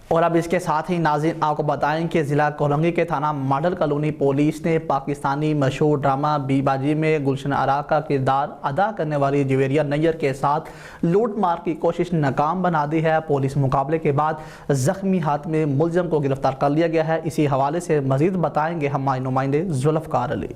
اور اب اس کے ساتھ ہی ناظرین آپ کو بتائیں کہ ضلع کولنگی کے تھانہ ماڈل کالونی پولیس نے پاکستانی مشہور ڈرامہ بی باجی میں گلشن آرا کا کردار ادا کرنے والی جویریہ نیر کے ساتھ لوٹ مار کی کوشش ناکام بنا دی ہے۔ پولیس مقابلے کے بعد زخمی ہاتھ میں ملزم کو گرفتار کر لیا گیا ہے۔ اسی حوالے سے مزید بتائیں گے ہمارے نمائندے ذوالفقار علی۔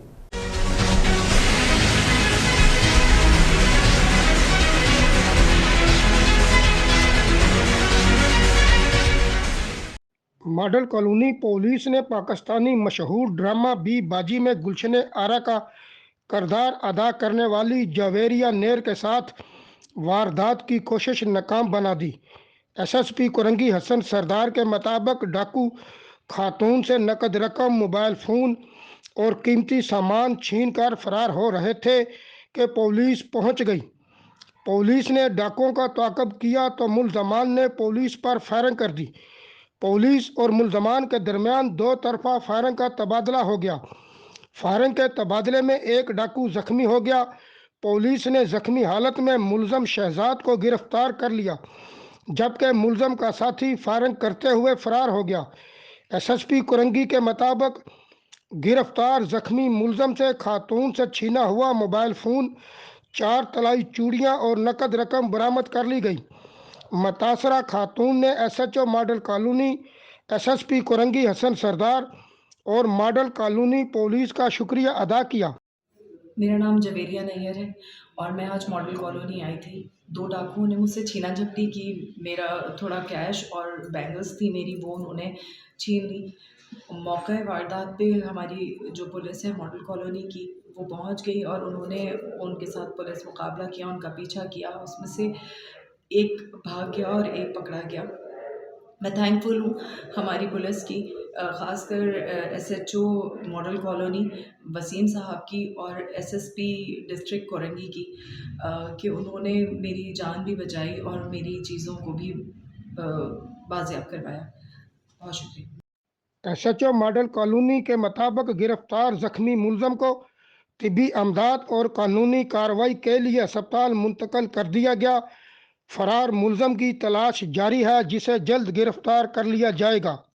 ماڈل کالونی پولیس نے پاکستانی مشہور ڈرامہ بی باجی میں گلشن آرا کا کردار ادا کرنے والی جویریہ نیر کے ساتھ واردات کی کوشش ناکام بنا دی۔ S S P Korangi Hasan سردار کے مطابق ڈاکو خاتون سے نقد رقم، موبائل فون اور قیمتی سامان چھین کر فرار ہو رہے تھے کہ پولیس پہنچ گئی۔ پولیس نے ڈاکوؤں کا تعاقب کیا تو ملزمان نے پولیس پر فائرنگ کر دی۔ پولیس اور ملزمان کے درمیان دو طرفہ فائرنگ کا تبادلہ ہو گیا۔ فائرنگ کے تبادلے میں ایک ڈاکو زخمی ہو گیا۔ پولیس نے زخمی حالت میں ملزم شہزاد کو گرفتار کر لیا، جبکہ ملزم کا ساتھی فائرنگ کرتے ہوئے فرار ہو گیا۔ ایس ایس پی کولنگی کے مطابق گرفتار زخمی ملزم سے خاتون سے چھینا ہوا موبائل فون، 4 طلائی چوڑیاں اور نقد رقم برآمد کر لی گئی۔ متاثرہ خاتون نے S H O model colony, S S P Korangi Hasan Sardar اور ماڈل کالونی پولیس کا شکریہ ادا کیا۔ میرا نام جویریہ نیر ہے اور میں آج ماڈل کالونی آئی تھی۔ 2 ڈاکوؤں نے مجھ سے چھینا جھپٹی کی، میرا تھوڑا کیش اور بینگلس تھی میری، وہ انہوں نے چھین لی۔ موقع واردات پہ ہماری جو پولیس ہے ماڈل کالونی کی وہ پہنچ گئی اور انہوں نے ان کے ساتھ پولیس مقابلہ کیا، ان کا پیچھا کیا۔ اس میں سے ایک بھاگ گیا اور ایک پکڑا گیا۔ میں تھینک فل ہوں ہماری پولیس کی، خاص کر S H O model colony Wasim صاحب کی اور S S P district Korangi کی، کہ انہوں نے میری جان بھی بچائی اور میری چیزوں کو بھی بازیاب کروایا۔ بہت شکریہ۔ S H O model colony کے مطابق گرفتار زخمی ملزم کو طبی امداد اور قانونی کارروائی کے لیے اسپتال منتقل کر دیا گیا۔ فرار ملزم کی تلاش جاری ہے، جسے جلد گرفتار کر لیا جائے گا۔